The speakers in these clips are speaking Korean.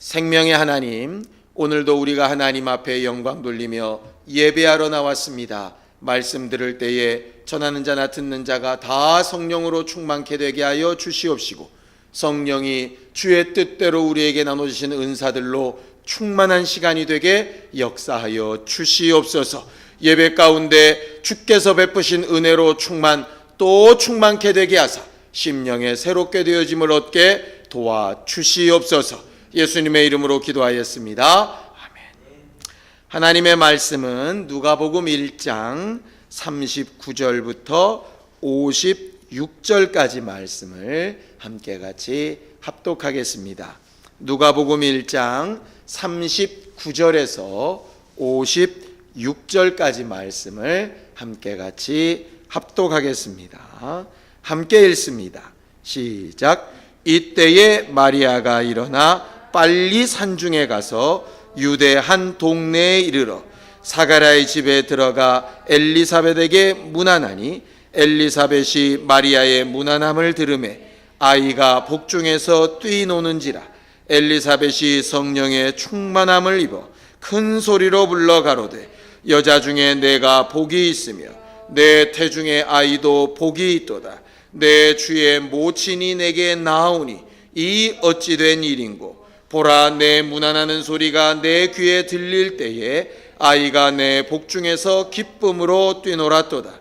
생명의 하나님, 오늘도 우리가 하나님 앞에 영광 돌리며 예배하러 나왔습니다. 말씀 들을 때에 전하는 자나 듣는 자가 다 성령으로 충만케 되게 하여 주시옵시고, 성령이 주의 뜻대로 우리에게 나눠주신 은사들로 충만한 시간이 되게 역사하여 주시옵소서. 예배 가운데 주께서 베푸신 은혜로 또 충만케 되게 하사 심령에 새롭게 되어짐을 얻게 도와주시옵소서. 예수님의 이름으로 기도하였습니다. 아멘. 하나님의 말씀은 누가복음 1장 39절부터 56절까지 말씀을 함께 같이 합독하겠습니다. 누가복음 1장 39절에서 56절까지 말씀을 함께 같이 합독하겠습니다. 함께 읽습니다. 시작. 이때에 마리아가 일어나 빨리 산중에 가서 유대 한 동네에 이르러 사가랴의 집에 들어가 엘리사벳에게 문안하니, 엘리사벳이 마리아의 문안함을 들으매 아이가 복중에서 뛰노는지라. 엘리사벳이 성령의 충만함을 입어 큰 소리로 불러 가로되, 여자 중에 내가 복이 있으며 내 태중의 아이도 복이 있도다. 내 주의 모친이 내게 나오니 이 어찌 된 일인고. 보라, 내 문안하는 소리가 내 귀에 들릴 때에 아이가 내 복중에서 기쁨으로 뛰놀았도다.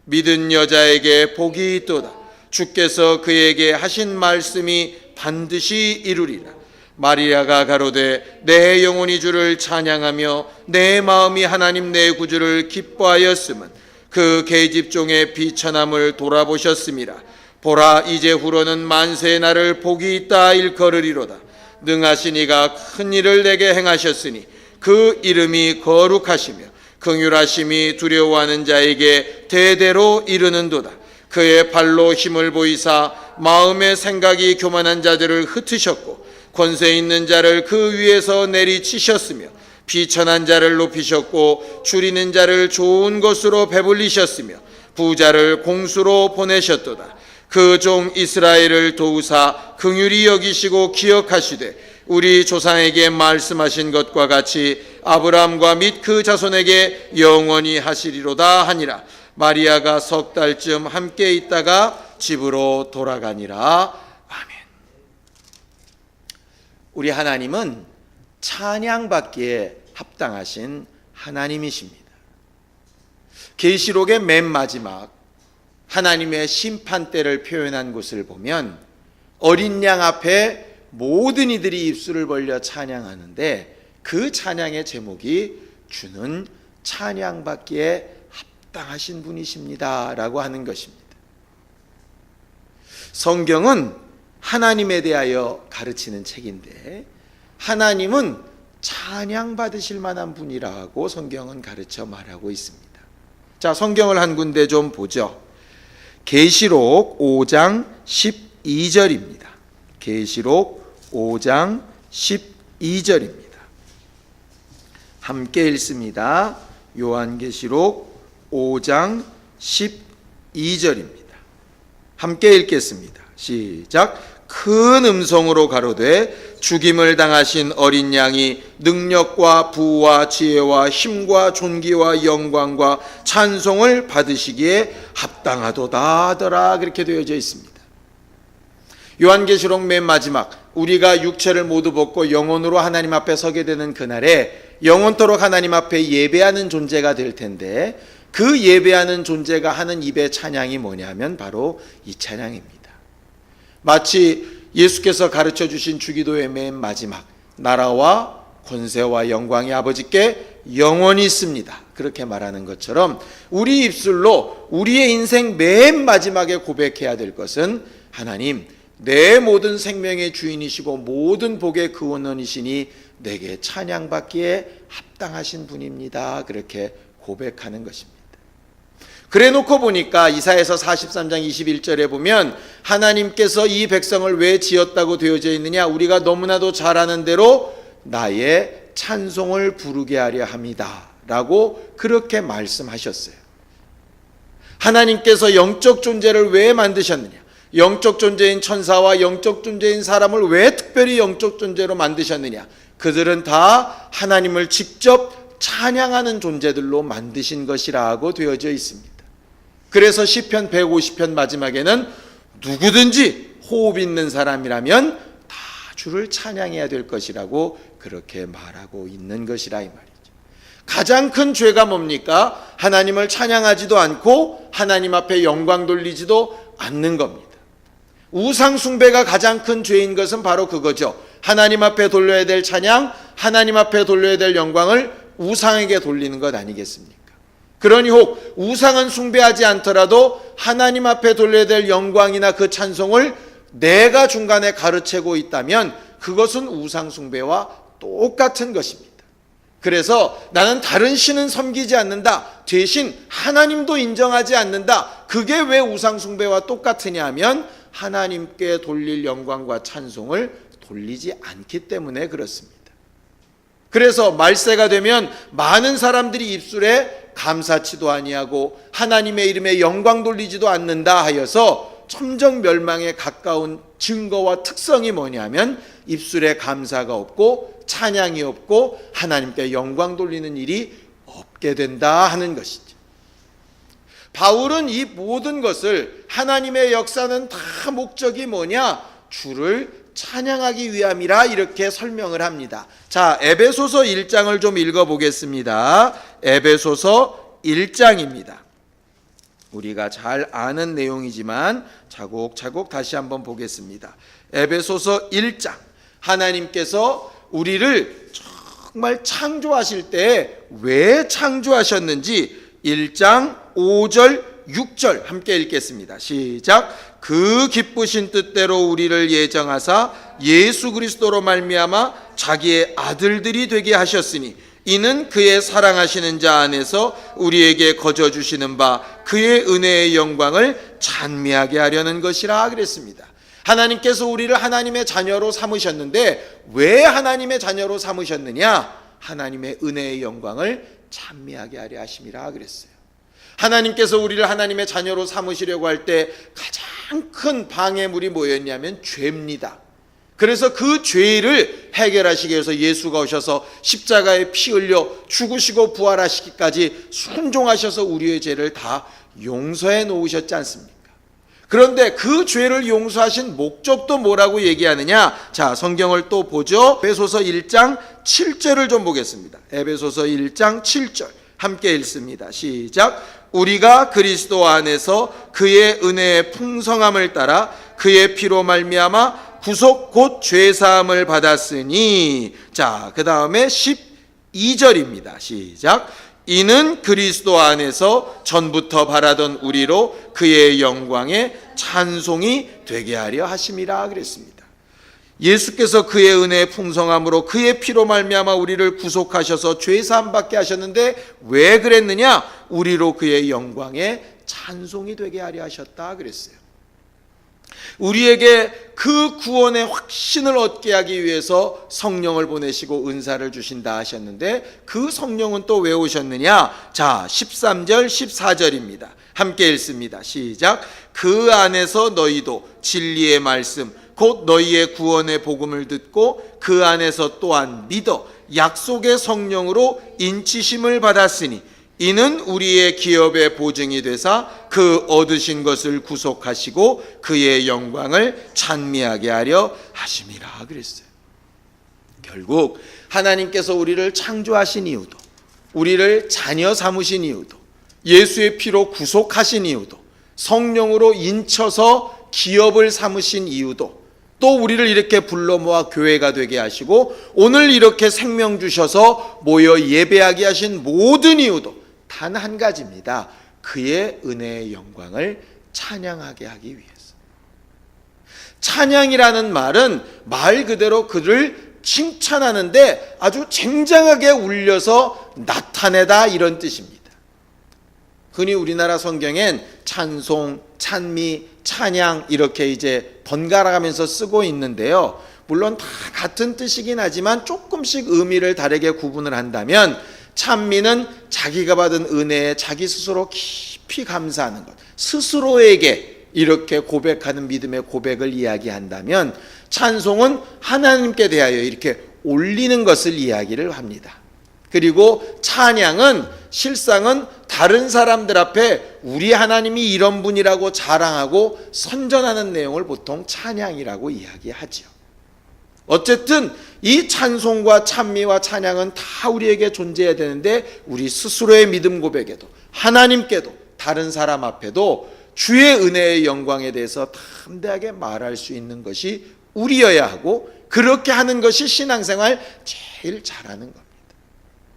믿은 여자에게 복이 있도다. 주께서 그에게 하신 말씀이 반드시 이루리라. 마리아가 가로되, 내 영혼이 주를 찬양하며 내 마음이 하나님 내 구주를 기뻐하였음은 그 계집종의 비천함을 돌아보셨음이라. 보라, 이제 후로는 만세의 날을 복이 있다 일컬으리로다. 능하신 이가 큰 일을 내게 행하셨으니 그 이름이 거룩하시며 긍휼하심이 두려워하는 자에게 대대로 이르는도다. 그의 발로 힘을 보이사 마음의 생각이 교만한 자들을 흩으셨고 권세 있는 자를 그 위에서 내리치셨으며 비천한 자를 높이셨고 줄이는 자를 좋은 것으로 배불리셨으며 부자를 공수로 보내셨도다. 그 종 이스라엘을 도우사 긍휼히 여기시고 기억하시되 우리 조상에게 말씀하신 것과 같이 아브라함과 및 그 자손에게 영원히 하시리로다 하니라. 마리아가 석 달쯤 함께 있다가 집으로 돌아가니라. 아멘. 우리 하나님은 찬양받기에 합당하신 하나님이십니다. 계시록의 맨 마지막 하나님의 심판대를 표현한 곳을 보면 어린 양 앞에 모든 이들이 입술을 벌려 찬양하는데, 그 찬양의 제목이 주는 찬양받기에 합당하신 분이십니다 라고 하는 것입니다. 성경은 하나님에 대하여 가르치는 책인데, 하나님은 찬양받으실 만한 분이라고 성경은 가르쳐 말하고 있습니다. 자, 성경을 한 군데 좀 보죠. 계시록 5장 12절입니다. 계시록 5장 12절입니다. 함께 읽습니다. 요한계시록 5장 12절입니다. 함께 읽겠습니다. 시작. 큰 음성으로 가로되, 죽임을 당하신 어린 양이 능력과 부와 지혜와 힘과 존귀와 영광과 찬송을 받으시기에 합당하도다 하더라. 그렇게 되어져 있습니다. 요한계시록 맨 마지막, 우리가 육체를 모두 벗고 영혼으로 하나님 앞에 서게 되는 그날에 영원토록 하나님 앞에 예배하는 존재가 될 텐데, 그 예배하는 존재가 하는 입의 찬양이 뭐냐면 바로 이 찬양입니다. 마치 예수께서 가르쳐 주신 주기도의 맨 마지막, 나라와 권세와 영광이 아버지께 영원히 있습니다, 그렇게 말하는 것처럼 우리 입술로 우리의 인생 맨 마지막에 고백해야 될 것은, 하나님, 내 모든 생명의 주인이시고 모든 복의 근원이시니 내게 찬양받기에 합당하신 분입니다, 그렇게 고백하는 것입니다. 그래 놓고 보니까 이사야서 43장 21절에 보면 하나님께서 이 백성을 왜 지었다고 되어져 있느냐, 우리가 너무나도 잘 아는 대로 나의 찬송을 부르게 하려 함이다 라고 그렇게 말씀하셨어요. 하나님께서 영적 존재를 왜 만드셨느냐, 영적 존재인 천사와 영적 존재인 사람을 왜 특별히 영적 존재로 만드셨느냐? 그들은 다 하나님을 직접 찬양하는 존재들로 만드신 것이라고 되어져 있습니다. 그래서 시편 150편 마지막에는 누구든지 호흡 있는 사람이라면 다 주를 찬양해야 될 것이라고 그렇게 말하고 있는 것이라 이 말이죠. 가장 큰 죄가 뭡니까? 하나님을 찬양하지도 않고 하나님 앞에 영광 돌리지도 않는 겁니다. 우상 숭배가 가장 큰 죄인 것은 바로 그거죠. 하나님 앞에 돌려야 될 찬양, 하나님 앞에 돌려야 될 영광을 우상에게 돌리는 것 아니겠습니까? 그러니 혹 우상은 숭배하지 않더라도 하나님 앞에 돌려야 될 영광이나 그 찬송을 내가 중간에 가르치고 있다면 그것은 우상 숭배와 똑같은 것입니다. 그래서 나는 다른 신은 섬기지 않는다, 대신 하나님도 인정하지 않는다, 그게 왜 우상 숭배와 똑같으냐 하면 하나님께 돌릴 영광과 찬송을 돌리지 않기 때문에 그렇습니다. 그래서 말세가 되면 많은 사람들이 입술에 감사치도 아니하고 하나님의 이름에 영광 돌리지도 않는다 하여서 천정 멸망에 가까운 증거와 특성이 뭐냐면 입술에 감사가 없고 찬양이 없고 하나님께 영광 돌리는 일이 없게 된다 하는 것이죠. 바울은 이 모든 것을 하나님의 역사는 다 목적이 뭐냐? 주를 찬양하기 위함이라 이렇게 설명을 합니다. 자, 에베소서 1장을 좀 읽어보겠습니다. 에베소서 1장입니다. 우리가 잘 아는 내용이지만 차곡차곡 다시 한번 보겠습니다. 에베소서 1장. 하나님께서 우리를 정말 창조하실 때 왜 창조하셨는지 1장 5절 6절 함께 읽겠습니다. 시작. 그 기쁘신 뜻대로 우리를 예정하사 예수 그리스도로 말미암아 자기의 아들들이 되게 하셨으니 이는 그의 사랑하시는 자 안에서 우리에게 거저 주시는 바 그의 은혜의 영광을 찬미하게 하려는 것이라 그랬습니다. 하나님께서 우리를 하나님의 자녀로 삼으셨는데 왜 하나님의 자녀로 삼으셨느냐? 하나님의 은혜의 영광을 찬미하게 하려 하심이라 그랬어요. 하나님께서 우리를 하나님의 자녀로 삼으시려고 할 때 가장 큰 방해물이 뭐였냐면 죄입니다. 그래서 그 죄를 해결하시기 위해서 예수가 오셔서 십자가에 피 흘려 죽으시고 부활하시기까지 순종하셔서 우리의 죄를 다 용서해 놓으셨지 않습니까? 그런데 그 죄를 용서하신 목적도 뭐라고 얘기하느냐? 자, 성경을 또 보죠. 에베소서 1장 7절을 좀 보겠습니다. 에베소서 1장 7절 함께 읽습니다. 시작. 우리가 그리스도 안에서 그의 은혜의 풍성함을 따라 그의 피로 말미암아 구속 곧 죄사함을 받았으니, 자, 그 다음에 12절입니다. 시작. 이는 그리스도 안에서 전부터 바라던 우리로 그의 영광에 찬송이 되게 하려 하심이라 그랬습니다. 예수께서 그의 은혜의 풍성함으로 그의 피로 말미암아 우리를 구속하셔서 죄사함 받게 하셨는데 왜 그랬느냐? 우리로 그의 영광에 찬송이 되게 하려 하셨다 그랬어요. 우리에게 그 구원의 확신을 얻게 하기 위해서 성령을 보내시고 은사를 주신다 하셨는데 그 성령은 또 왜 오셨느냐? 자, 13절 14절입니다. 함께 읽습니다. 시작. 그 안에서 너희도 진리의 말씀 곧 너희의 구원의 복음을 듣고 그 안에서 또한 믿어 약속의 성령으로 인치심을 받았으니 이는 우리의 기업의 보증이 되사 그 얻으신 것을 구속하시고 그의 영광을 찬미하게 하려 하심이라 그랬어요. 결국 하나님께서 우리를 창조하신 이유도, 우리를 자녀 삼으신 이유도, 예수의 피로 구속하신 이유도, 성령으로 인쳐서 기업을 삼으신 이유도, 또 우리를 이렇게 불러 모아 교회가 되게 하시고 오늘 이렇게 생명 주셔서 모여 예배하게 하신 모든 이유도 단 한 가지입니다. 그의 은혜의 영광을 찬양하게 하기 위해서. 찬양이라는 말은 말 그대로 그를 칭찬하는데 아주 쟁쟁하게 울려서 나타내다 이런 뜻입니다. 흔히 우리나라 성경엔 찬송, 찬미, 찬양 이렇게 이제 번갈아가면서 쓰고 있는데요. 물론 다 같은 뜻이긴 하지만 조금씩 의미를 다르게 구분을 한다면 찬미는 자기가 받은 은혜에 자기 스스로 깊이 감사하는 것, 스스로에게 이렇게 고백하는 믿음의 고백을 이야기한다면 찬송은 하나님께 대하여 이렇게 올리는 것을 이야기를 합니다. 그리고 찬양은 실상은 다른 사람들 앞에 우리 하나님이 이런 분이라고 자랑하고 선전하는 내용을 보통 찬양이라고 이야기하죠. 어쨌든 이 찬송과 찬미와 찬양은 다 우리에게 존재해야 되는데 우리 스스로의 믿음 고백에도 하나님께도 다른 사람 앞에도 주의 은혜의 영광에 대해서 담대하게 말할 수 있는 것이 우리여야 하고 그렇게 하는 것이 신앙생활 제일 잘하는 겁니다.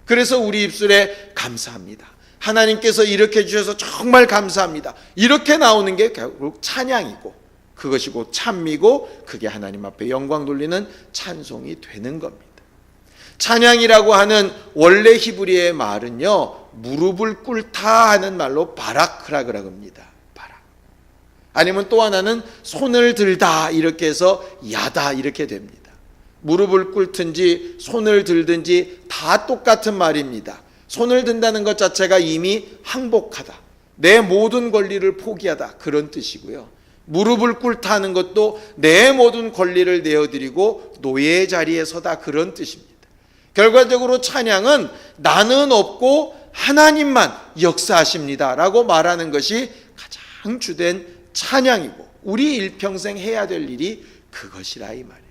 그래서 우리 입술에 감사합니다. 하나님께서 이렇게 주셔서 정말 감사합니다. 이렇게 나오는 게 결국 찬양이고 그것이 곧 찬미고 그게 하나님 앞에 영광 돌리는 찬송이 되는 겁니다. 찬양이라고 하는 원래 히브리의 말은요, 무릎을 꿇다 하는 말로 바라크라고 합니다. 바락. 아니면 또 하나는 손을 들다 이렇게 해서 야다 이렇게 됩니다. 무릎을 꿇든지 손을 들든지 다 똑같은 말입니다. 손을 든다는 것 자체가 이미 항복하다, 내 모든 권리를 포기하다 그런 뜻이고요. 무릎을 꿇다 하는 것도 내 모든 권리를 내어드리고 노예의 자리에 서다 그런 뜻입니다. 결과적으로 찬양은 나는 없고 하나님만 역사하십니다 라고 말하는 것이 가장 주된 찬양이고 우리 일평생 해야 될 일이 그것이라 이 말이에요.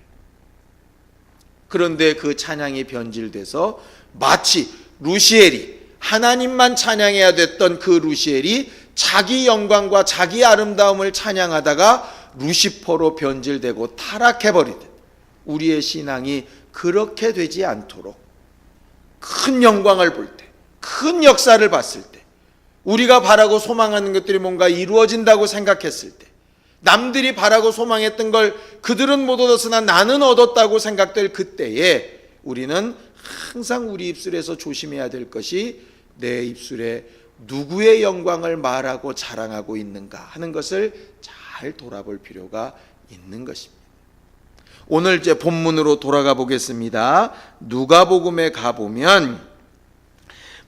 그런데 그 찬양이 변질돼서 마치 루시엘이 하나님만 찬양해야 됐던 그 루시엘이 자기 영광과 자기 아름다움을 찬양하다가 루시퍼로 변질되고 타락해버리듯 우리의 신앙이 그렇게 되지 않도록 큰 영광을 볼 때, 큰 역사를 봤을 때, 우리가 바라고 소망하는 것들이 뭔가 이루어진다고 생각했을 때, 남들이 바라고 소망했던 걸 그들은 못 얻었으나 나는 얻었다고 생각될 그때에 우리는 항상 우리 입술에서 조심해야 될 것이 내 입술에 누구의 영광을 말하고 자랑하고 있는가 하는 것을 잘 돌아볼 필요가 있는 것입니다. 오늘 이제 본문으로 돌아가 보겠습니다. 누가복음에 가보면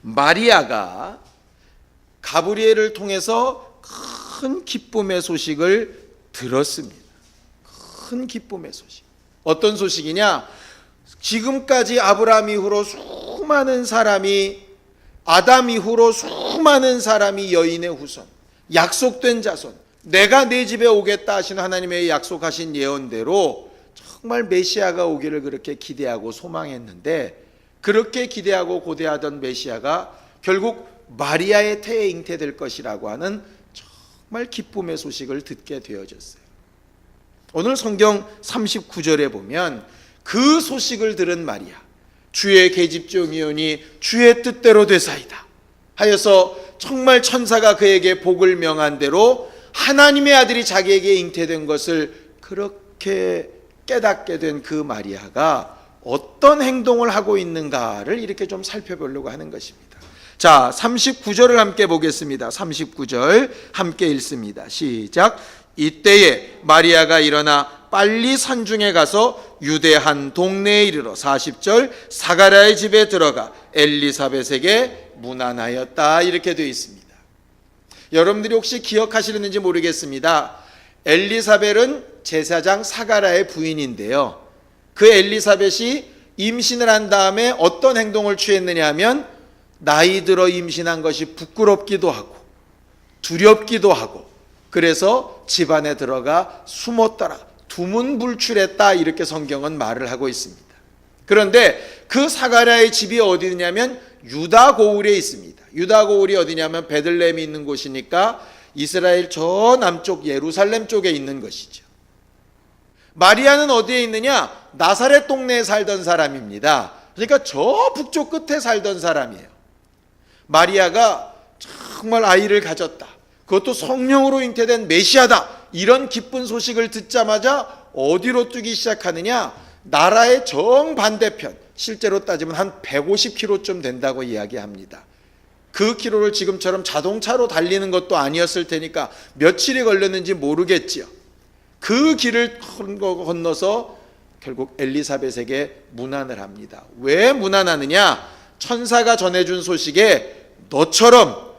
마리아가 가브리엘을 통해서 큰 기쁨의 소식을 들었습니다. 큰 기쁨의 소식. 어떤 소식이냐? 지금까지 아브라함 이후로 수많은 사람이, 아담 이후로 수많은 사람이 여인의 후손, 약속된 자손, 내가 내 집에 오겠다 하시는 하나님의 약속하신 예언대로 정말 메시아가 오기를 그렇게 기대하고 소망했는데, 그렇게 기대하고 고대하던 메시아가 결국 마리아의 태에 잉태될 것이라고 하는 정말 기쁨의 소식을 듣게 되어졌어요. 오늘 성경 39절에 보면 그 소식을 들은 마리아, 주의 계집종이오니 주의 뜻대로 되사이다 하여서 정말 천사가 그에게 복을 명한 대로 하나님의 아들이 자기에게 잉태된 것을 그렇게 깨닫게 된 그 마리아가 어떤 행동을 하고 있는가를 이렇게 좀 살펴보려고 하는 것입니다. 자, 39절을 함께 보겠습니다. 39절 함께 읽습니다. 시작. 이때에 마리아가 일어나 빨리 산중에 가서 유대 한 동네에 이르러 40절 사가랴의 집에 들어가 엘리사벳에게 문안하였다 이렇게 되어 있습니다. 여러분들이 혹시 기억하시는지 모르겠습니다. 엘리사벳은 제사장 사가랴의 부인인데요, 그 엘리사벳이 임신을 한 다음에 어떤 행동을 취했느냐 하면 나이 들어 임신한 것이 부끄럽기도 하고 두렵기도 하고 그래서 집안에 들어가 숨었더라, 두문불출했다 이렇게 성경은 말을 하고 있습니다. 그런데 그 사가랴의 집이 어디냐면 유다 고을에 있습니다. 유다 고을이 어디냐면 베들레헴이 있는 곳이니까 이스라엘 저 남쪽 예루살렘 쪽에 있는 것이죠. 마리아는 어디에 있느냐? 나사렛 동네에 살던 사람입니다. 그러니까 저 북쪽 끝에 살던 사람이에요. 마리아가 정말 아이를 가졌다, 그것도 성령으로 잉태된 메시아다, 이런 기쁜 소식을 듣자마자 어디로 뛰기 시작하느냐? 나라의 정반대편, 실제로 따지면 한 150km쯤 된다고 이야기합니다. 그 키로를 지금처럼 자동차로 달리는 것도 아니었을 테니까 며칠이 걸렸는지 모르겠지요. 그 길을 건너서 결국 엘리사벳에게 문안을 합니다. 왜 문안하느냐? 천사가 전해준 소식에 너처럼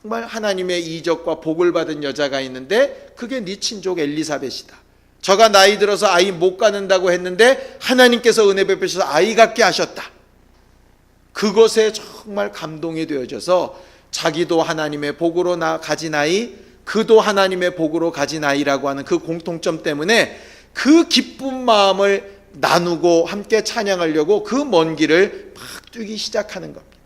정말 하나님의 이적과 복을 받은 여자가 있는데 그게 네 친족 엘리사벳이다. 저가 나이 들어서 아이 못 갖는다고 했는데 하나님께서 은혜 베푸셔서 아이 갖게 하셨다. 그것에 정말 감동이 되어져서 자기도 하나님의 복으로 가진 아이, 그도 하나님의 복으로 가진 아이라고 하는 그 공통점 때문에 그 기쁜 마음을 나누고 함께 찬양하려고 그 먼 길을 막 뛰기 시작하는 겁니다.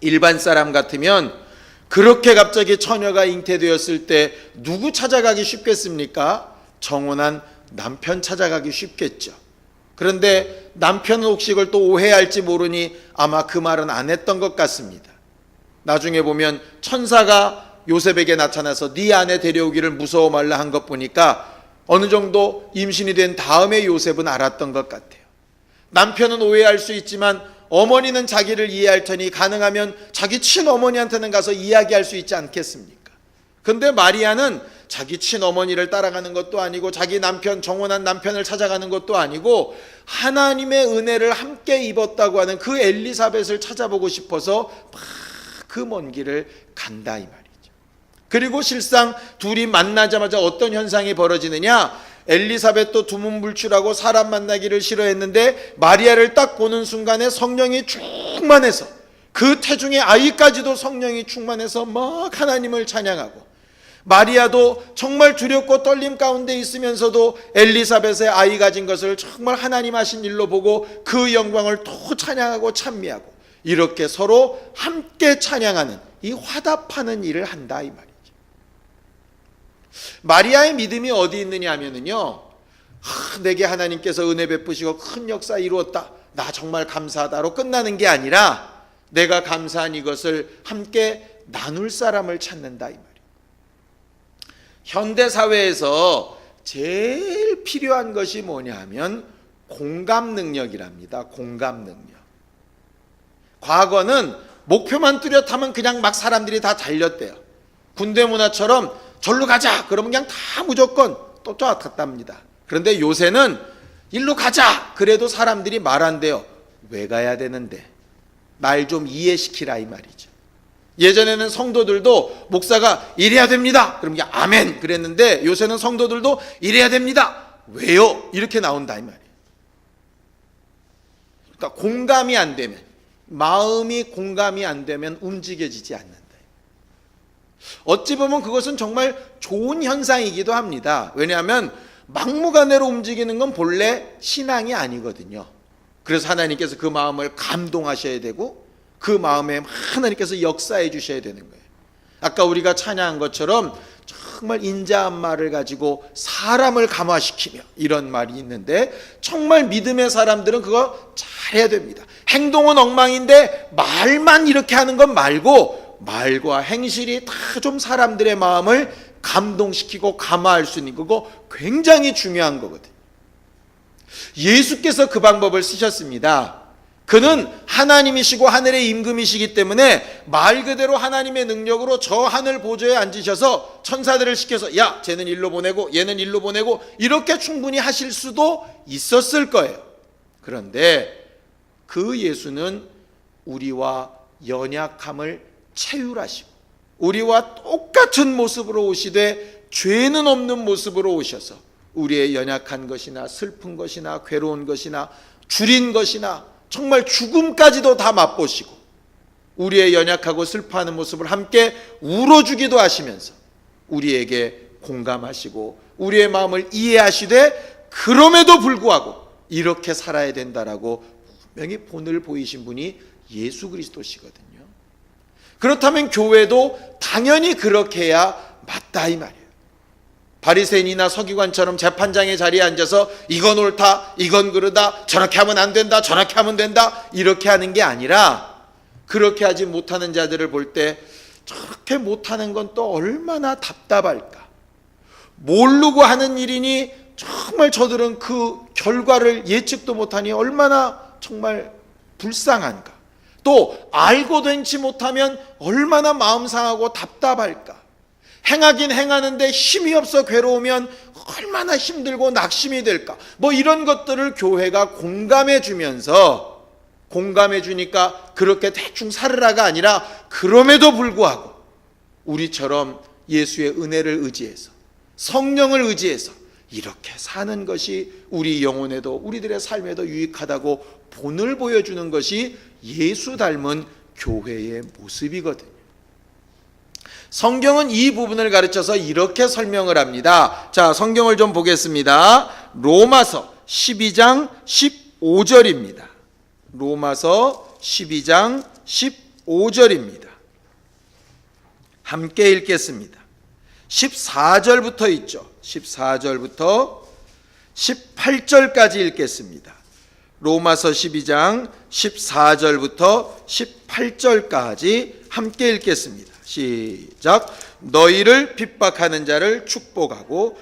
일반 사람 같으면 그렇게 갑자기 처녀가 잉태되었을 때 누구 찾아가기 쉽겠습니까? 정혼한 남편 찾아가기 쉽겠죠. 그런데 남편은 혹시 이걸 또 오해할지 모르니 아마 그 말은 안 했던 것 같습니다. 나중에 보면 천사가 요셉에게 나타나서 네 아내 데려오기를 무서워 말라 한 것 보니까 어느 정도 임신이 된 다음에 요셉은 알았던 것 같아요. 남편은 오해할 수 있지만 어머니는 자기를 이해할 테니 가능하면 자기 친어머니한테는 가서 이야기할 수 있지 않겠습니까? 근데 마리아는 자기 친어머니를 따라가는 것도 아니고 자기 남편, 정혼한 남편을 찾아가는 것도 아니고 하나님의 은혜를 함께 입었다고 하는 그 엘리사벳을 찾아보고 싶어서 막 그 먼 길을 간다 이 말이죠. 그리고 실상 둘이 만나자마자 어떤 현상이 벌어지느냐, 엘리사벳도 두문불출하고 사람 만나기를 싫어했는데 마리아를 딱 보는 순간에 성령이 충만해서 그 태중의 아이까지도 성령이 충만해서 막 하나님을 찬양하고, 마리아도 정말 두렵고 떨림 가운데 있으면서도 엘리사벳의 아이 가진 것을 정말 하나님 하신 일로 보고 그 영광을 또 찬양하고 찬미하고, 이렇게 서로 함께 찬양하는 이 화답하는 일을 한다 이 말이죠. 마리아의 믿음이 어디 있느냐 하면은요, 내게 하나님께서 은혜 베푸시고 큰 역사 이루었다, 나 정말 감사하다로 끝나는 게 아니라 내가 감사한 이것을 함께 나눌 사람을 찾는다 이 말이에요. 현대사회에서 제일 필요한 것이 뭐냐 하면 공감 능력이랍니다. 공감 능력. 과거는 목표만 뚜렷하면 그냥 막 사람들이 다 달렸대요. 군대 문화처럼 절로 가자 그러면 그냥 다 무조건 또 쫓아갔답니다. 그런데 요새는 일로 가자 그래도 사람들이 말한대요. 왜 가야 되는데? 날 좀 이해시키라 이 말이죠. 예전에는 성도들도 목사가 이래야 됩니다 그러면 아멘 그랬는데, 요새는 성도들도 이래야 됩니다. 왜요? 이렇게 나온다 이 말이에요. 그러니까 공감이 안 되면, 마음이 공감이 안 되면 움직여지지 않는다. 어찌 보면 그것은 정말 좋은 현상이기도 합니다. 왜냐하면 막무가내로 움직이는 건 본래 신앙이 아니거든요. 그래서 하나님께서 그 마음을 감동하셔야 되고 그 마음에 하나님께서 역사해 주셔야 되는 거예요. 아까 우리가 찬양한 것처럼 정말 인자한 말을 가지고 사람을 감화시키며 이런 말이 있는데, 정말 믿음의 사람들은 그거 잘해야 됩니다. 행동은 엉망인데 말만 이렇게 하는 건 말고, 말과 행실이 다 좀 사람들의 마음을 감동시키고 감화할 수 있는 거고 굉장히 중요한 거거든요. 예수께서 그 방법을 쓰셨습니다. 그는 하나님이시고 하늘의 임금이시기 때문에 말 그대로 하나님의 능력으로 저 하늘 보좌에 앉으셔서 천사들을 시켜서 야 쟤는 일로 보내고 얘는 일로 보내고 이렇게 충분히 하실 수도 있었을 거예요. 그런데 그 예수는 우리와 연약함을 체휼하시고 우리와 똑같은 모습으로 오시되 죄는 없는 모습으로 오셔서 우리의 연약한 것이나 슬픈 것이나 괴로운 것이나 줄인 것이나 정말 죽음까지도 다 맛보시고 우리의 연약하고 슬퍼하는 모습을 함께 울어주기도 하시면서 우리에게 공감하시고 우리의 마음을 이해하시되 그럼에도 불구하고 이렇게 살아야 된다라고 분명히 본을 보이신 분이 예수 그리스도시거든요. 그렇다면 교회도 당연히 그렇게 해야 맞다 이 말이에요. 바리새인이나 서기관처럼 재판장의 자리에 앉아서 이건 옳다, 이건 그르다, 저렇게 하면 안 된다, 저렇게 하면 된다 이렇게 하는 게 아니라, 그렇게 하지 못하는 자들을 볼 때 저렇게 못하는 건 또 얼마나 답답할까, 모르고 하는 일이니 정말 저들은 그 결과를 예측도 못하니 얼마나 정말 불쌍한가, 또 알고 된지 못하면 얼마나 마음 상하고 답답할까, 행하긴 행하는데 힘이 없어 괴로우면 얼마나 힘들고 낙심이 될까, 뭐 이런 것들을 교회가 공감해 주면서, 공감해 주니까 그렇게 대충 살으라가 아니라 그럼에도 불구하고 우리처럼 예수의 은혜를 의지해서 성령을 의지해서 이렇게 사는 것이 우리 영혼에도 우리들의 삶에도 유익하다고 본을 보여주는 것이 예수 닮은 교회의 모습이거든요. 성경은 이 부분을 가르쳐서 이렇게 설명을 합니다. 자, 성경을 좀 보겠습니다. 로마서 12장 15절입니다. 로마서 12장 15절입니다. 함께 읽겠습니다. 14절부터 있죠. 14절부터 18절까지 읽겠습니다. 로마서 12장 14절부터 18절까지 함께 읽겠습니다. 시작. 너희를 핍박하는 자를 축복하고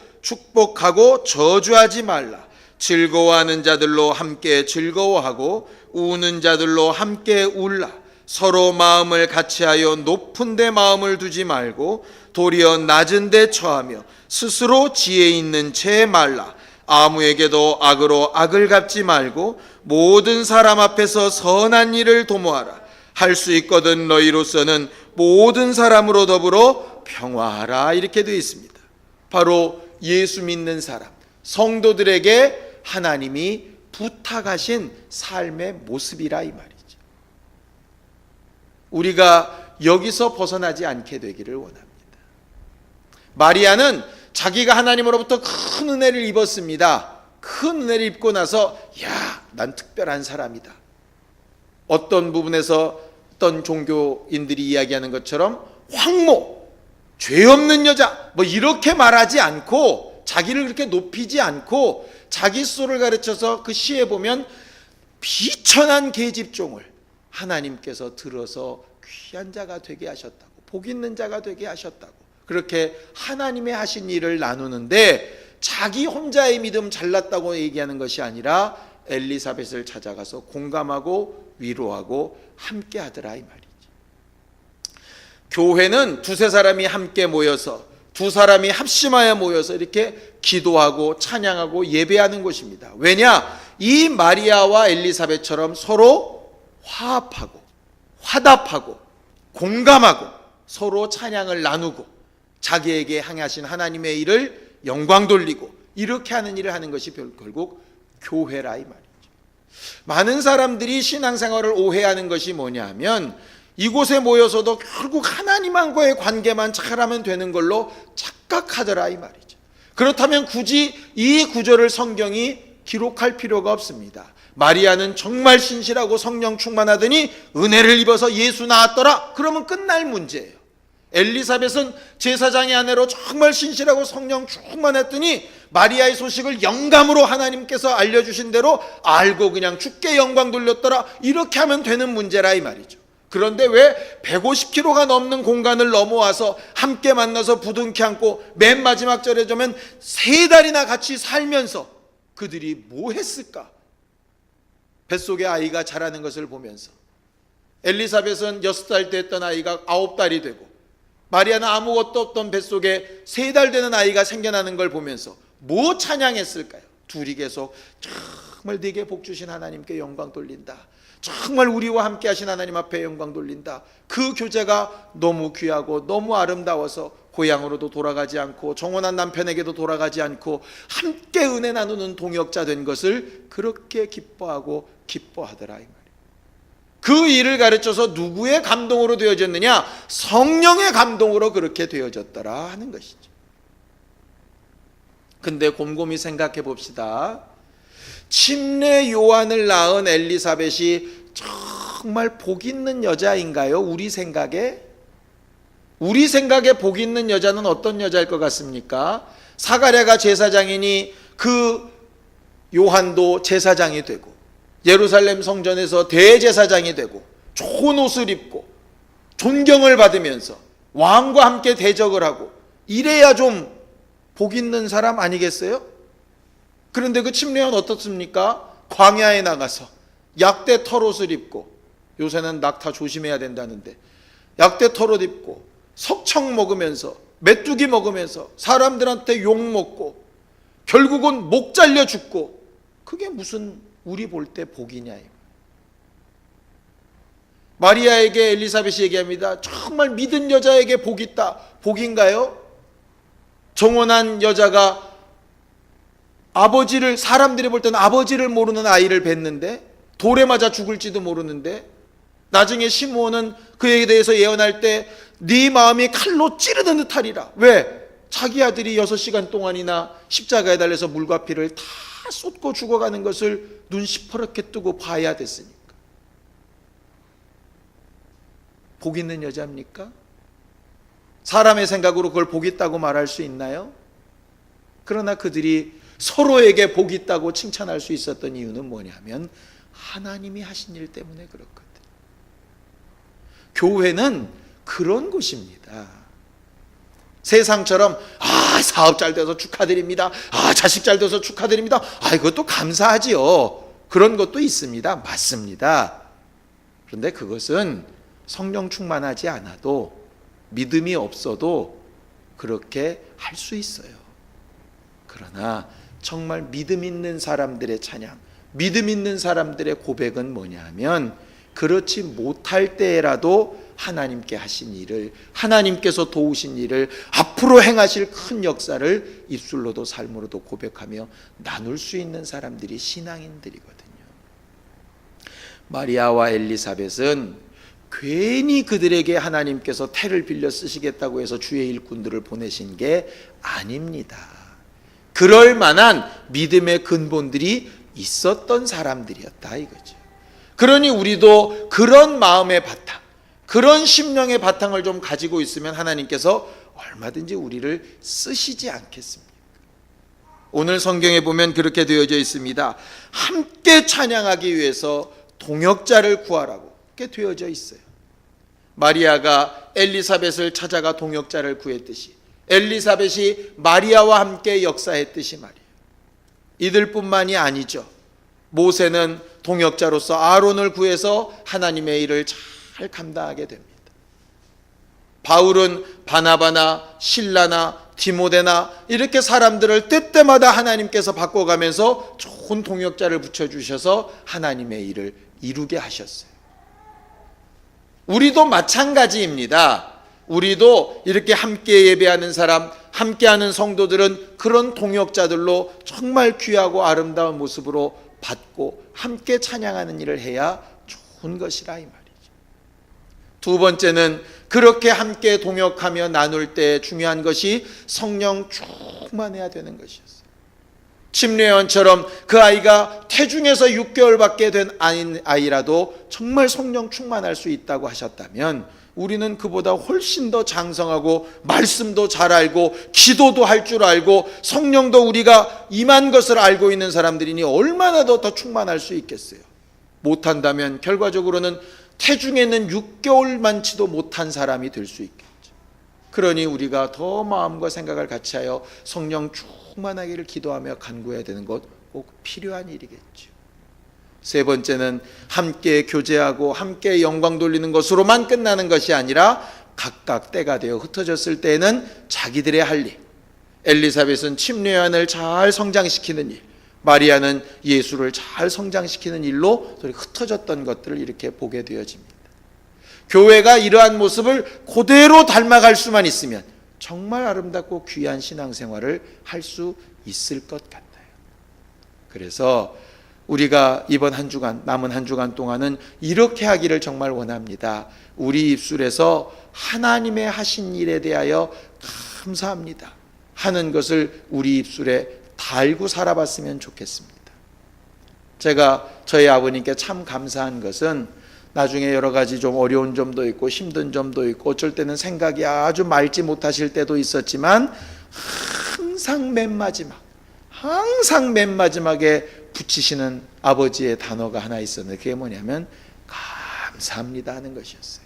저주하지 말라. 즐거워하는 자들로 함께 즐거워하고 우는 자들로 함께 울라. 서로 마음을 같이하여 높은 데 마음을 두지 말고 도리어 낮은 데 처하며 스스로 지혜 있는 채 말라. 아무에게도 악으로 악을 갚지 말고 모든 사람 앞에서 선한 일을 도모하라. 할 수 있거든 너희로서는 모든 사람으로 더불어 평화하라. 이렇게 되어 있습니다. 바로 예수 믿는 사람, 성도들에게 하나님이 부탁하신 삶의 모습이라 이 말이죠. 우리가 여기서 벗어나지 않게 되기를 원합니다. 마리아는 자기가 하나님으로부터 큰 은혜를 입었습니다. 큰 은혜를 입고 나서 난 특별한 사람이다. 어떤 부분에서 어떤 종교인들이 이야기하는 것처럼 황모, 죄 없는 여자 이렇게 말하지 않고 자기를 그렇게 높이지 않고 자기 스스로를 가르쳐서 그 시에 보면 비천한 계집종을 하나님께서 들어서 귀한 자가 되게 하셨다고, 복 있는 자가 되게 하셨다고 그렇게 하나님의 하신 일을 나누는데 자기 혼자의 믿음 잘났다고 얘기하는 것이 아니라 엘리사벳을 찾아가서 공감하고 위로하고 함께 하더라 이 말이지. 교회는 두세 사람이 함께 모여서 두 사람이 합심하여 모여서 이렇게 기도하고 찬양하고 예배하는 곳입니다. 왜냐? 이 마리아와 엘리사벳처럼 서로 화합하고 화답하고 공감하고 서로 찬양을 나누고 자기에게 향하신 하나님의 일을 영광 돌리고 이렇게 하는 일을 하는 것이 결국 교회라 이 말이죠. 많은 사람들이 신앙생활을 오해하는 것이 뭐냐면 이곳에 모여서도 결국 하나님과의 관계만 잘하면 되는 걸로 착각하더라 이 말이죠. 그렇다면 굳이 이 구절을 성경이 기록할 필요가 없습니다. 마리아는 정말 신실하고 성령 충만하더니 은혜를 입어서 예수 낳았더라. 그러면 끝날 문제예요. 엘리사벳은 제사장의 아내로 정말 신실하고 성령 충만했더니 마리아의 소식을 영감으로 하나님께서 알려주신 대로 알고 그냥 주께 영광 돌렸더라. 이렇게 하면 되는 문제라 이 말이죠. 그런데 왜 150km가 넘는 공간을 넘어와서 함께 만나서 부둥켜 안고 맨 마지막 절에 보면 3달이나 같이 살면서 그들이 뭐 했을까? 뱃속에 아이가 자라는 것을 보면서 엘리사벳은 6살 때 했던 아이가 9달이 되고 마리아는 아무것도 없던 뱃속에 3달 되는 아이가 생겨나는 걸 보면서 뭐 찬양했을까요? 둘이 계속 정말 네게 복 주신 하나님께 영광 돌린다. 정말 우리와 함께 하신 하나님 앞에 영광 돌린다. 그 교제가 너무 귀하고 너무 아름다워서 고향으로도 돌아가지 않고 정혼한 남편에게도 돌아가지 않고 함께 은혜 나누는 동역자 된 것을 그렇게 기뻐하고 기뻐하더라 이 말이에요. 그 일을 가르쳐서 누구의 감동으로 되어졌느냐? 성령의 감동으로 그렇게 되어졌더라 하는 것이죠. 근데 곰곰이 생각해 봅시다. 침례 요한을 낳은 엘리사벳이 정말 복 있는 여자인가요? 우리 생각에 복 있는 여자는 어떤 여자일 것 같습니까? 사가랴가 제사장이니 그 요한도 제사장이 되고 예루살렘 성전에서 대제사장이 되고 좋은 옷을 입고 존경을 받으면서 왕과 함께 대적을 하고 이래야 좀 복 있는 사람 아니겠어요? 그런데 그 침례요한 어떻습니까? 광야에 나가서 약대 털옷을 입고, 요새는 낙타 조심해야 된다는데 약대 털옷 입고 석청 먹으면서 메뚜기 먹으면서 사람들한테 욕 먹고 결국은 목 잘려 죽고, 그게 무슨 우리 볼 때 복이냐. 마리아에게 엘리사벳이 얘기합니다. 정말 믿은 여자에게 복이 있다. 복인가요? 정혼한 여자가 아버지를, 사람들이 볼 때는 아버지를 모르는 아이를 뵀는데 돌에 맞아 죽을지도 모르는데, 나중에 시므온은 그에 대해서 예언할 때 네 마음이 칼로 찌르는 듯하리라. 왜? 자기 아들이 6시간 동안이나 십자가에 달려서 물과 피를 다 쏟고 죽어가는 것을 눈 시퍼렇게 뜨고 봐야 됐으니까. 복 있는 여자입니까? 사람의 생각으로 그걸 복 있다고 말할 수 있나요? 그러나 그들이 서로에게 복 있다고 칭찬할 수 있었던 이유는 뭐냐면 하나님이 하신 일 때문에 그렇거든. 교회는 그런 곳입니다. 세상처럼 사업 잘 돼서 축하드립니다. 자식 잘 돼서 축하드립니다. 이것도 감사하지요. 그런 것도 있습니다. 맞습니다. 그런데 그것은 성령 충만하지 않아도, 믿음이 없어도 그렇게 할 수 있어요. 그러나 정말 믿음 있는 사람들의 찬양, 믿음 있는 사람들의 고백은 뭐냐 하면, 그렇지 못할 때라도 하나님께 하신 일을, 하나님께서 도우신 일을, 앞으로 행하실 큰 역사를 입술로도 삶으로도 고백하며 나눌 수 있는 사람들이 신앙인들이거든요. 마리아와 엘리사벳은 괜히 그들에게 하나님께서 태를 빌려 쓰시겠다고 해서 주의 일꾼들을 보내신 게 아닙니다. 그럴 만한 믿음의 근본들이 있었던 사람들이었다 이거죠. 그러니 우리도 그런 마음의 바탕, 그런 심령의 바탕을 좀 가지고 있으면 하나님께서 얼마든지 우리를 쓰시지 않겠습니까? 오늘 성경에 보면 그렇게 되어져 있습니다. 함께 찬양하기 위해서 동역자를 구하라고 그렇게 되어져 있어요. 마리아가 엘리사벳을 찾아가 동역자를 구했듯이 엘리사벳이 마리아와 함께 역사했듯이 말이에요. 이들뿐만이 아니죠. 모세는 동역자로서 아론을 구해서 하나님의 일을 잘 감당하게 됩니다. 바울은 바나바나 실라나 디모데나 이렇게 사람들을 때때마다 하나님께서 바꿔가면서 좋은 동역자를 붙여주셔서 하나님의 일을 이루게 하셨어요. 우리도 마찬가지입니다. 우리도 이렇게 함께 예배하는 사람, 함께하는 성도들은 그런 동역자들로 정말 귀하고 아름다운 모습으로 받고 함께 찬양하는 일을 해야 좋은 것이라 이 말이죠. 두 번째는 그렇게 함께 동역하며 나눌 때 중요한 것이 성령 충만해야 되는 것이었어요. 침례원처럼 그 아이가 태중에서 6개월밖에 된 아이라도 정말 성령 충만할 수 있다고 하셨다면 우리는 그보다 훨씬 더 장성하고 말씀도 잘 알고 기도도 할 줄 알고 성령도 우리가 임한 것을 알고 있는 사람들이니 얼마나 더 충만할 수 있겠어요. 못한다면 결과적으로는 태중에는 6개월만치도 못한 사람이 될 수 있겠죠. 그러니 우리가 더 마음과 생각을 같이 하여 성령 충만하기를 기도하며 간구해야 되는 것 꼭 필요한 일이겠죠. 세 번째는 함께 교제하고 함께 영광 돌리는 것으로만 끝나는 것이 아니라 각각 때가 되어 흩어졌을 때에는 자기들의 할 일, 엘리사벳은 침례요한을 잘 성장시키는 일, 마리아는 예수를 잘 성장시키는 일로 흩어졌던 것들을 이렇게 보게 되어집니다. 교회가 이러한 모습을 그대로 닮아갈 수만 있으면 정말 아름답고 귀한 신앙생활을 할 수 있을 것 같아요. 그래서 우리가 이번 한 주간, 남은 한 주간 동안은 이렇게 하기를 정말 원합니다. 우리 입술에서 하나님의 하신 일에 대하여 감사합니다 하는 것을 우리 입술에 달고 살아봤으면 좋겠습니다. 제가 저희 아버님께 참 감사한 것은 나중에 여러 가지 좀 어려운 점도 있고 힘든 점도 있고 어쩔 때는 생각이 아주 맑지 못하실 때도 있었지만 항상 맨 마지막에 붙이시는 아버지의 단어가 하나 있었는데 그게 뭐냐면 감사합니다 하는 것이었어요.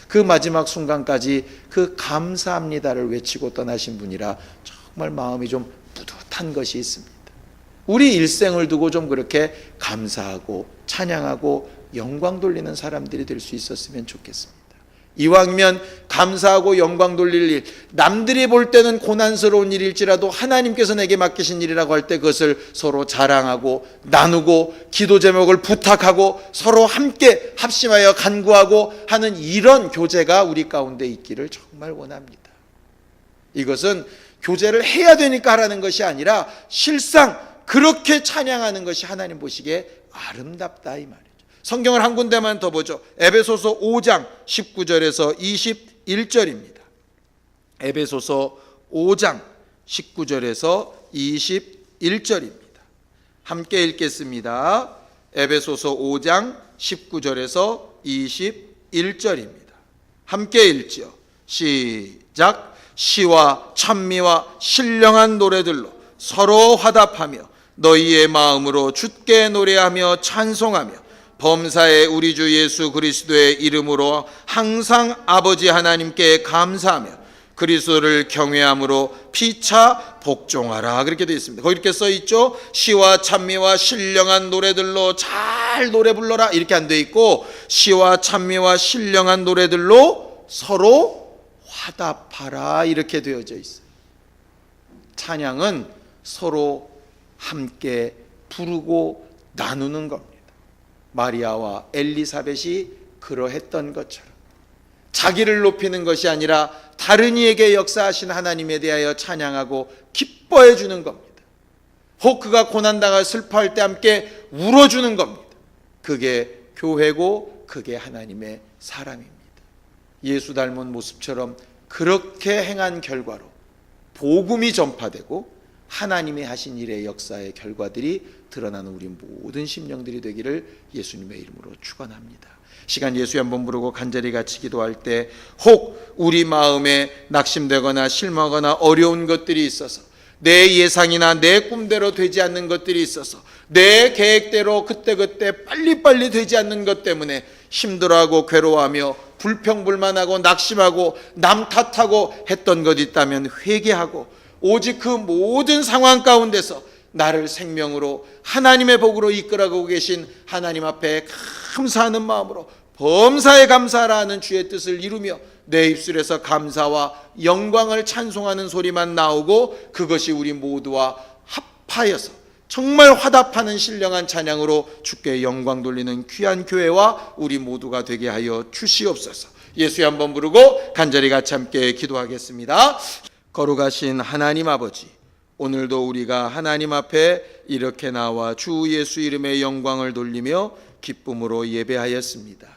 그 마지막 순간까지 그 감사합니다를 외치고 떠나신 분이라 정말 마음이 좀 뿌듯한 것이 있습니다. 우리 일생을 두고 좀 그렇게 감사하고 찬양하고 영광 돌리는 사람들이 될 수 있었으면 좋겠습니다. 이왕이면 감사하고 영광 돌릴 일, 남들이 볼 때는 고난스러운 일일지라도 하나님께서 내게 맡기신 일이라고 할 때 그것을 서로 자랑하고 나누고 기도 제목을 부탁하고 서로 함께 합심하여 간구하고 하는 이런 교제가 우리 가운데 있기를 정말 원합니다. 이것은 교제를 해야 되니까 하라는 것이 아니라 실상 그렇게 찬양하는 것이 하나님 보시기에 아름답다 이 말이죠. 성경을 한 군데만 더 보죠. 에베소서 5장 19절에서 21절입니다. 에베소서 5장 19절에서 21절입니다. 함께 읽겠습니다. 에베소서 5장 19절에서 21절입니다. 함께 읽지요. 시작. 시와 찬미와 신령한 노래들로 서로 화답하며 너희의 마음으로 주께 노래하며 찬송하며 범사의 우리 주 예수 그리스도의 이름으로 항상 아버지 하나님께 감사하며 그리스도를 경외함으로 피차 복종하라. 그렇게 되어 있습니다. 거기 이렇게 써 있죠. 시와 찬미와 신령한 노래들로 잘 노래 불러라 이렇게 안 되어 있고 시와 찬미와 신령한 노래들로 서로 화답하라 이렇게 되어져 있어요. 찬양은 서로 함께 부르고 나누는 겁니다. 마리아와 엘리사벳이 그러했던 것처럼 자기를 높이는 것이 아니라 다른 이에게 역사하신 하나님에 대하여 찬양하고 기뻐해 주는 겁니다. 혹 그가 고난당하 슬퍼할 때 함께 울어주는 겁니다. 그게 교회고 그게 하나님의 사랑입니다. 예수 닮은 모습처럼 그렇게 행한 결과로 복음이 전파되고 하나님이 하신 일의 역사의 결과들이 드러나는 우리 모든 심령들이 되기를 예수님의 이름으로 축원합니다. 시간 예수의 한번 부르고 간절히 같이 기도할 때 혹 우리 마음에 낙심되거나 실망하거나 어려운 것들이 있어서 내 예상이나 내 꿈대로 되지 않는 것들이 있어서 내 계획대로 그때그때 빨리빨리 되지 않는 것 때문에 힘들어하고 괴로워하며 불평불만하고 낙심하고 남 탓하고 했던 것 있다면 회개하고 오직 그 모든 상황 가운데서 나를 생명으로 하나님의 복으로 이끌어가고 계신 하나님 앞에 감사하는 마음으로 범사에 감사하라는 주의 뜻을 이루며 내 입술에서 감사와 영광을 찬송하는 소리만 나오고 그것이 우리 모두와 합하여서 정말 화답하는 신령한 찬양으로 주께 영광 돌리는 귀한 교회와 우리 모두가 되게 하여 주시옵소서. 예수의 한번 부르고 간절히 같이 함께 기도하겠습니다. 거룩하신 하나님 아버지, 오늘도 우리가 하나님 앞에 이렇게 나와 주 예수 이름의 영광을 돌리며 기쁨으로 예배하였습니다.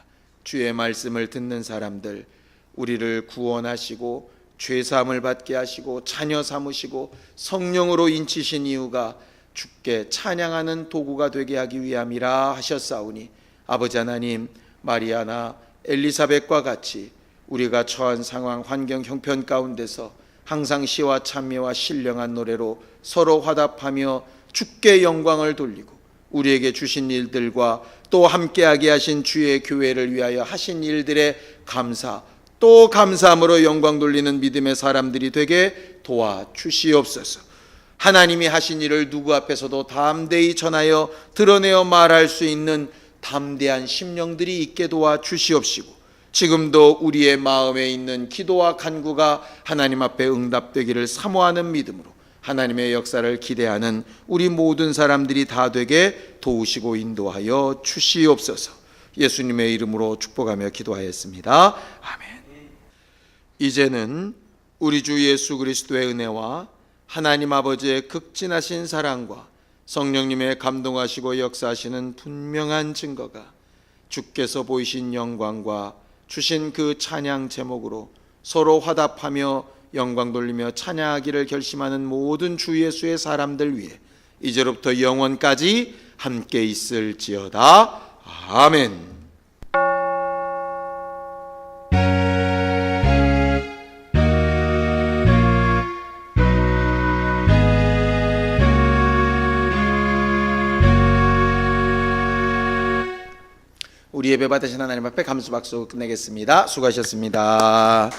주의 말씀을 듣는 사람들, 우리를 구원하시고 죄사함을 받게 하시고 자녀 삼으시고 성령으로 인치신 이유가 주께 찬양하는 도구가 되게 하기 위함이라 하셨사오니 아버지 하나님, 마리아나 엘리사벳과 같이 우리가 처한 상황, 환경, 형편 가운데서 항상 시와 찬미와 신령한 노래로 서로 화답하며 주께 영광을 돌리고 우리에게 주신 일들과 또 함께하게 하신 주의 교회를 위하여 하신 일들의 감사, 또 감사함으로 영광 돌리는 믿음의 사람들이 되게 도와주시옵소서. 하나님이 하신 일을 누구 앞에서도 담대히 전하여 드러내어 말할 수 있는 담대한 심령들이 있게 도와주시옵시고 지금도 우리의 마음에 있는 기도와 간구가 하나님 앞에 응답되기를 사모하는 믿음으로 하나님의 역사를 기대하는 우리 모든 사람들이 다 되게 도우시고 인도하여 주시옵소서. 예수님의 이름으로 축복하며 기도하였습니다. 아멘. 이제는 우리 주 예수 그리스도의 은혜와 하나님 아버지의 극진하신 사랑과 성령님의 감동하시고 역사하시는 분명한 증거가 주께서 보이신 영광과 주신 그 찬양 제목으로 서로 화답하며 영광 돌리며 찬양하기를 결심하는 모든 주 예수의 사람들 위해 이제로부터 영원까지 함께 있을지어다. 아멘. 우리 예배 받으신 하나님 앞에 감수 박수 끝내겠습니다. 수고하셨습니다.